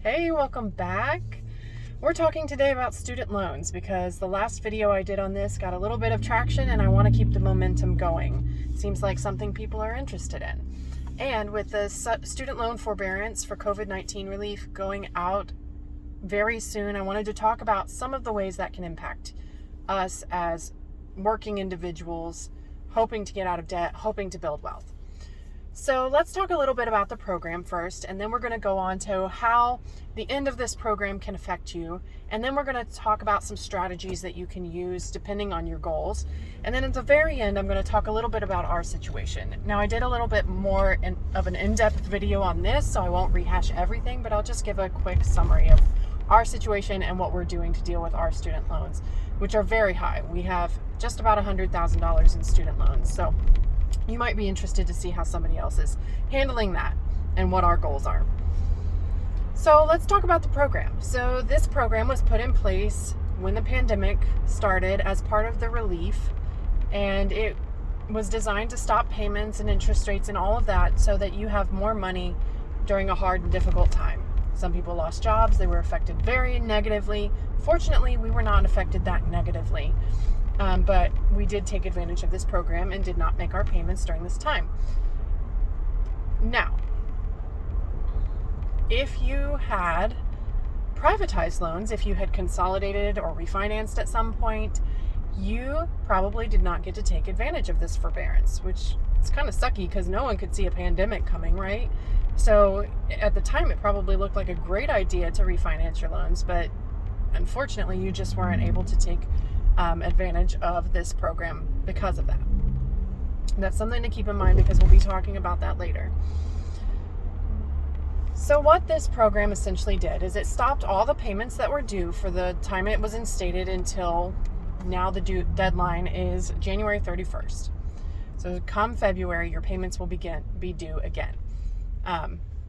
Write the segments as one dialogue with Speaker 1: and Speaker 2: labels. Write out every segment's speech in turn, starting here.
Speaker 1: Hey, welcome back. We're talking today about student loans because the last video I did on this got a little bit of traction and I want to keep the momentum going. Seems like something people are interested in. And with the student loan forbearance for COVID-19 relief going out very soon, I wanted to talk about some of the ways that can impact us as working individuals hoping to get out of debt, hoping to build wealth. So let's talk a little bit about the program first, and then we're going to go on to how the end of this program can affect you. And then we're going to talk about some strategies that you can use depending on your goals. And then at the very end, I'm going to talk a little bit about our situation. Now, I did a little bit more of an in-depth video on this, so I won't rehash everything, but I'll just give a quick summary of our situation and what we're doing to deal with our student loans, which are very high. We have just about $100,000 in student loans. So you might be interested to see how somebody else is handling that and what our goals are. So let's talk about the program. So this program was put in place when the pandemic started as part of the relief, and it was designed to stop payments and interest rates and all of that so that you have more money during a hard and difficult time. Some people lost jobs. They were affected very negatively. Fortunately, we were not affected that negatively. But we did take advantage of this program and did not make our payments during this time. Now, if you had privatized loans, if you had consolidated or refinanced at some point, you probably did not get to take advantage of this forbearance, which is kind of sucky because no one could see a pandemic coming, right? So at the time, it probably looked like a great idea to refinance your loans, but unfortunately, you just weren't able to take advantage of this program because of that. That's something to keep in mind because we'll be talking about that later. So what this program essentially did is it stopped all the payments that were due for the time it was instated until now. The deadline is January 31st. So come February, your payments will be due again.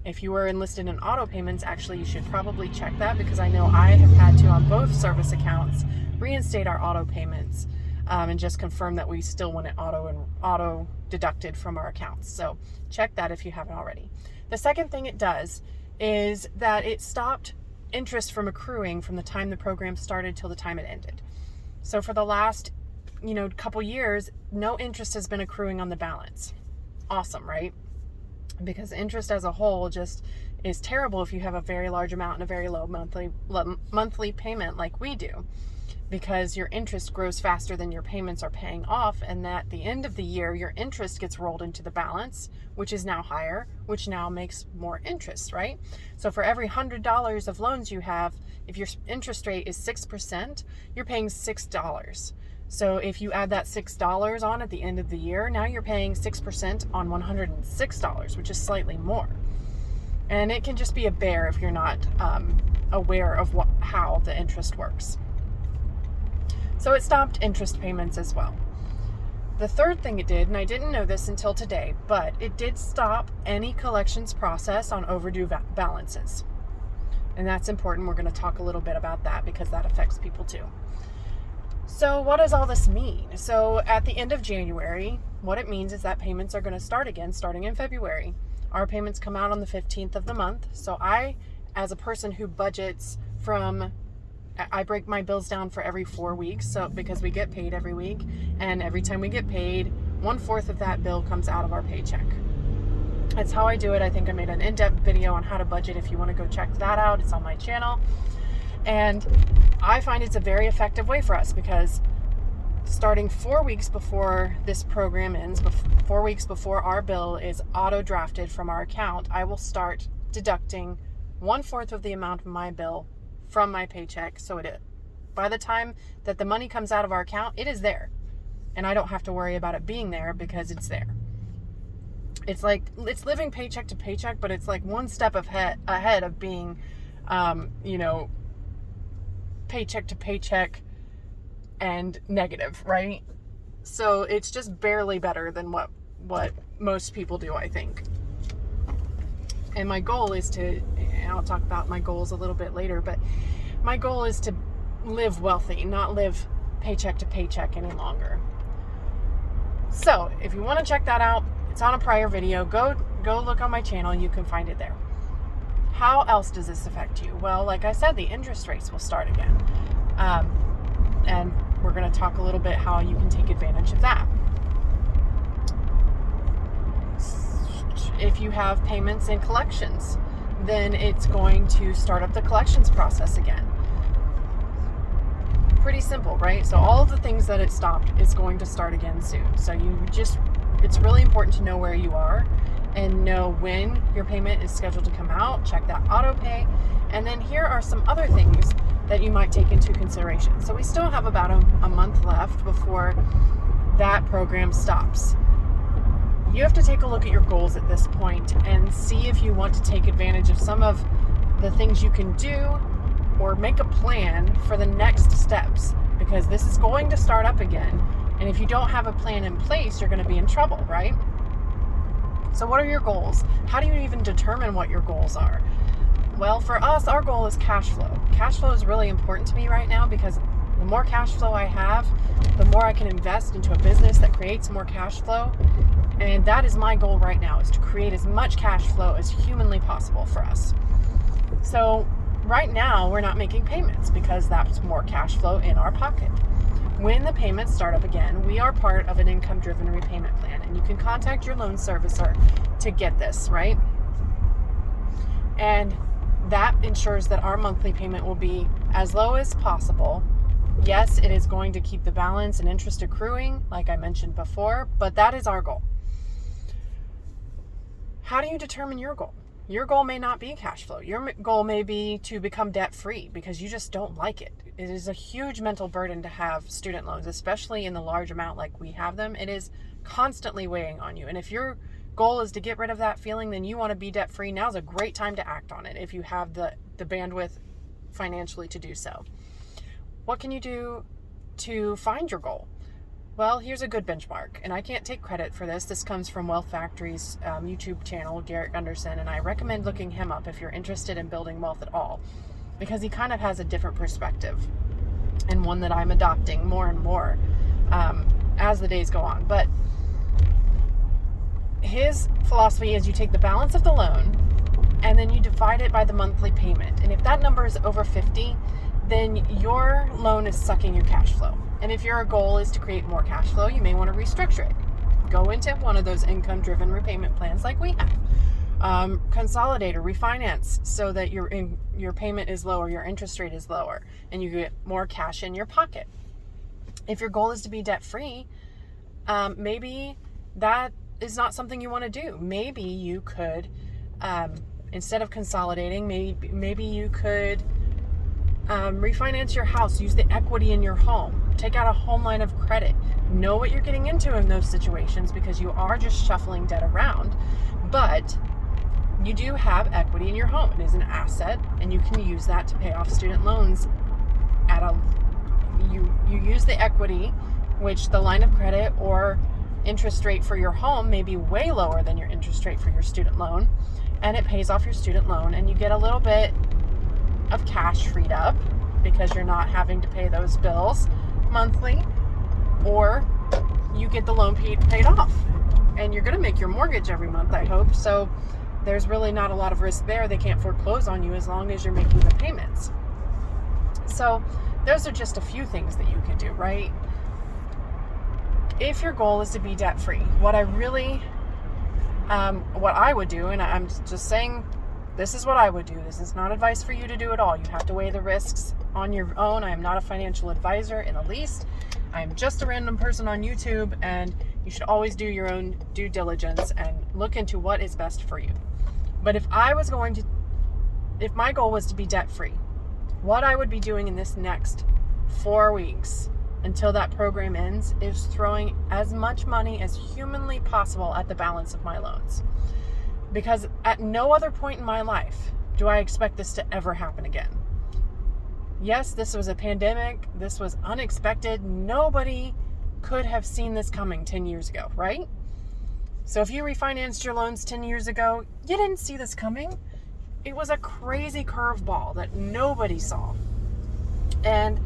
Speaker 1: If you were enlisted in auto payments, actually you should probably check that because I know I have had to on both service accounts reinstate our auto payments and just confirm that we still want it auto deducted from our accounts. So check that if you haven't already. The second thing it does is that it stopped interest from accruing from the time the program started till the time it ended. So for the last, couple years, no interest has been accruing on the balance. Awesome, right? Because interest as a whole just is terrible if you have a very large amount and a very low monthly payment like we do, because your interest grows faster than your payments are paying off, and at the end of the year your interest gets rolled into the balance, which is now higher, which now makes more interest, right? So for every $100 of loans you have, if your interest rate is 6%, you're paying $6. So if you add that $6 on at the end of the year, now you're paying 6% on $106, which is slightly more. And it can just be a bear if you're not aware of how the interest works. So it stopped interest payments as well. The third thing it did, and I didn't know this until today, but it did stop any collections process on overdue balances. And that's important. We're going to talk a little bit about that because that affects people too. So what does all this mean? So at the end of January, what it means is that payments are going to start again, starting in February. Our payments come out on the 15th of the month. So I, as a person who budgets I break my bills down for every 4 weeks. So because we get paid every week, and every time we get paid, 1/4 of that bill comes out of our paycheck. That's how I do it. I think I made an in-depth video on how to budget. If you want to go check that out, it's on my channel. And I find it's a very effective way for us because starting 4 weeks before this program ends, 4 weeks before our bill is auto drafted from our account, I will start deducting 1/4 of the amount of my bill from my paycheck. So by the time that the money comes out of our account, it is there. And I don't have to worry about it being there because it's there. It's living paycheck to paycheck, but it's like one step ahead of being, paycheck to paycheck and negative, right? So it's just barely better than what most people do, I think. And my goal is and I'll talk about my goals a little bit later, but my goal is to live wealthy, not live paycheck to paycheck any longer. So if you want to check that out, it's on a prior video. Go look on my channel. You can find it there. How else does this affect you? Well, like I said, the interest rates will start again. And we're going to talk a little bit how you can take advantage of that. If you have payments and collections, then it's going to start up the collections process again. Pretty simple, right? So all of the things that it stopped is going to start again soon. So it's really important to know where you are and know when your payment is scheduled to come out. Check that auto pay. And then here are some other things that you might take into consideration. So we still have about a month left before that program stops. You have to take a look at your goals at this point and see if you want to take advantage of some of the things you can do or make a plan for the next steps, because this is going to start up again. And if you don't have a plan in place, you're going to be in trouble, right? So what are your goals? How do you even determine what your goals are? Well, for us, our goal is cash flow. Cash flow is really important to me right now because the more cash flow I have, the more I can invest into a business that creates more cash flow. And that is my goal right now, is to create as much cash flow as humanly possible for us. So right now, we're not making payments because that's more cash flow in our pocket. When the payments start up again, we are part of an income-driven repayment plan, and you can contact your loan servicer to get this, right? And that ensures that our monthly payment will be as low as possible. Yes, it is going to keep the balance and interest accruing, like I mentioned before, but that is our goal. How do you determine your goal? Your goal may not be cash flow. Your goal may be to become debt-free because you just don't like it. It is a huge mental burden to have student loans, especially in the large amount like we have them. It is constantly weighing on you. And if your goal is to get rid of that feeling, then you want to be debt-free. Now's a great time to act on it if you have the bandwidth financially to do so. What can you do to find your goal? Well, here's a good benchmark, and I can't take credit for this. This comes from Wealth Factory's YouTube channel, Garrett Gunderson, and I recommend looking him up if you're interested in building wealth at all, because he kind of has a different perspective, and one that I'm adopting more and more as the days go on. But his philosophy is you take the balance of the loan, and then you divide it by the monthly payment. And if that number is over 50, then your loan is sucking your cash flow. And if your goal is to create more cash flow, you may want to restructure it. Go into one of those income-driven repayment plans like we have. Consolidate or refinance so that your payment is lower, your interest rate is lower, and you get more cash in your pocket. If your goal is to be debt-free, maybe that is not something you want to do. Maybe you could, instead of consolidating, maybe you could refinance your house, use the equity in your home, take out a home line of credit. Know what you're getting into in those situations because you are just shuffling debt around, but you do have equity in your home. It is an asset, and you can use that to pay off student loans you use the equity, which the line of credit or interest rate for your home may be way lower than your interest rate for your student loan, and it pays off your student loan, and you get a little bit of cash freed up because you're not having to pay those bills monthly, or you get the loan paid off, and you're going to make your mortgage every month, I hope. So there's really not a lot of risk there. They can't foreclose on you as long as you're making the payments. So those are just a few things that you can do, right? If your goal is to be debt-free, what I would do, and I'm just saying this is what I would do. This is not advice for you to do at all. You have to weigh the risks on your own. I am not a financial advisor in the least. I am just a random person on YouTube, and you should always do your own due diligence and look into what is best for you. But if my goal was to be debt-free, what I would be doing in this next 4 weeks until that program ends is throwing as much money as humanly possible at the balance of my loans. Because at no other point in my life do I expect this to ever happen again. Yes, this was a pandemic. This was unexpected. Nobody could have seen this coming 10 years ago, right? So if you refinanced your loans 10 years ago, you didn't see this coming. It was a crazy curveball that nobody saw. And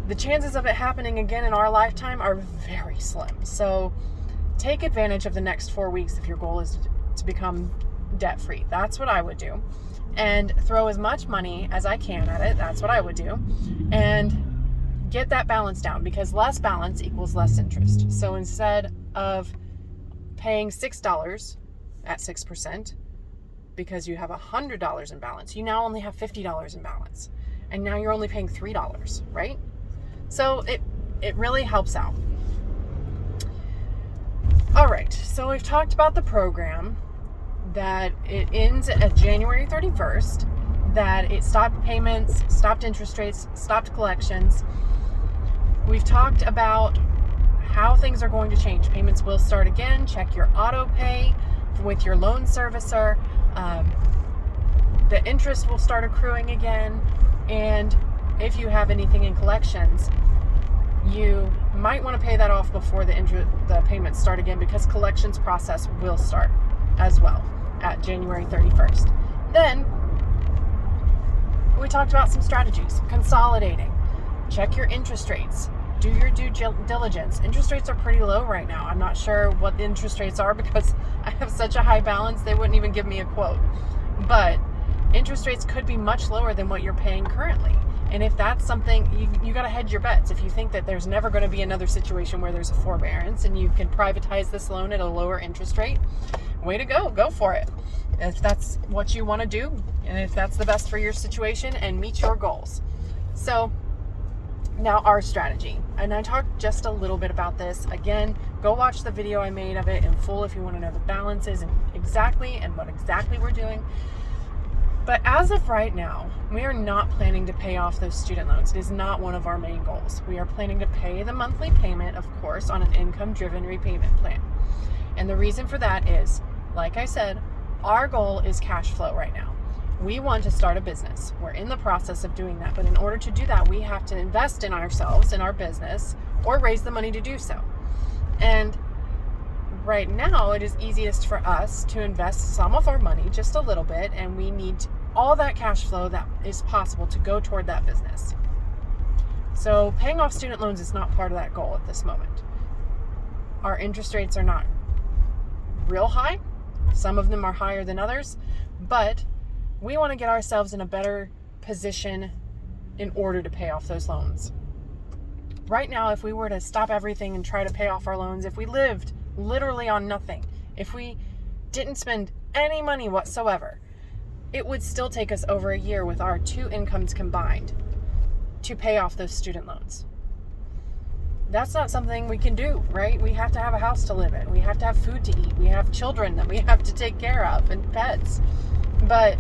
Speaker 1: the chances of it happening again in our lifetime are very slim. So take advantage of the next 4 weeks if your goal is to become debt-free. That's what I would do. and throw as much money as I can at it. That's what I would do. And get that balance down, because less balance equals less interest. So instead of paying $6 at 6%, because you have $100 in balance, you now only have $50 in balance. And now you're only paying $3, right? So it really helps out. All right, so we've talked about the program, that it ends at January 31st, that it stopped payments, stopped interest rates, stopped collections. We've talked about how things are going to change. Payments will start again. Check your auto pay with your loan servicer. The interest will start accruing again. And if you have anything in collections, you might want to pay that off before the payments start again, because collections process will start as well at January 31st. Then we talked about some strategies. Consolidating. Check your interest rates. Do your due diligence. Interest rates are pretty low right now. I'm not sure what the interest rates are because I have such a high balance, they wouldn't even give me a quote. But interest rates could be much lower than what you're paying currently. And if that's something, you got to hedge your bets. If you think that there's never going to be another situation where there's a forbearance and you can privatize this loan at a lower interest rate, way to go for it. If that's what you want to do, and if that's the best for your situation and meet your goals. So now our strategy, and I talked just a little bit about this. Again, go watch the video I made of it in full if you want to know the balances and what exactly we're doing. But as of right now, we are not planning to pay off those student loans. It is not one of our main goals. We are planning to pay the monthly payment, of course, on an income-driven repayment plan. And the reason for that is, like I said, our goal is cash flow right now. We want to start a business. We're in the process of doing that. But in order to do that, we have to invest in ourselves, in our business, or raise the money to do so. And right now, it is easiest for us to invest some of our money, just a little bit, and we need all that cash flow that is possible to go toward that business. So paying off student loans is not part of that goal at this moment. Our interest rates are not real high. Some of them are higher than others, but we want to get ourselves in a better position in order to pay off those loans. Right now, if we were to stop everything and try to pay off our loans, if we lived literally on nothing, if we didn't spend any money whatsoever, it would still take us over a year with our two incomes combined to pay off those student loans. That's not something we can do, right? We have to have a house to live in. We have to have food to eat. We have children that we have to take care of and pets. But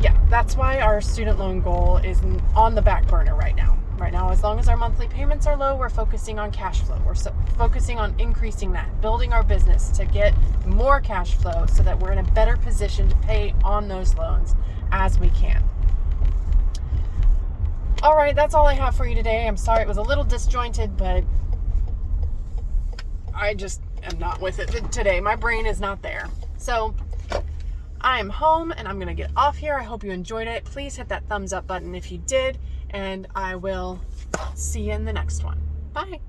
Speaker 1: yeah, that's why our student loan goal is on the back burner right now. Right now, as long as our monthly payments are low, we're focusing on cash flow. We're focusing on increasing that, building our business to get more cash flow so that we're in a better position to pay on those loans as we can. All right, that's all I have for you today. I'm sorry it was a little disjointed, but I just am not with it today. My brain is not there. So I'm home and I'm going to get off here. I hope you enjoyed it. Please hit that thumbs up button if you did, and I will see you in the next one. Bye.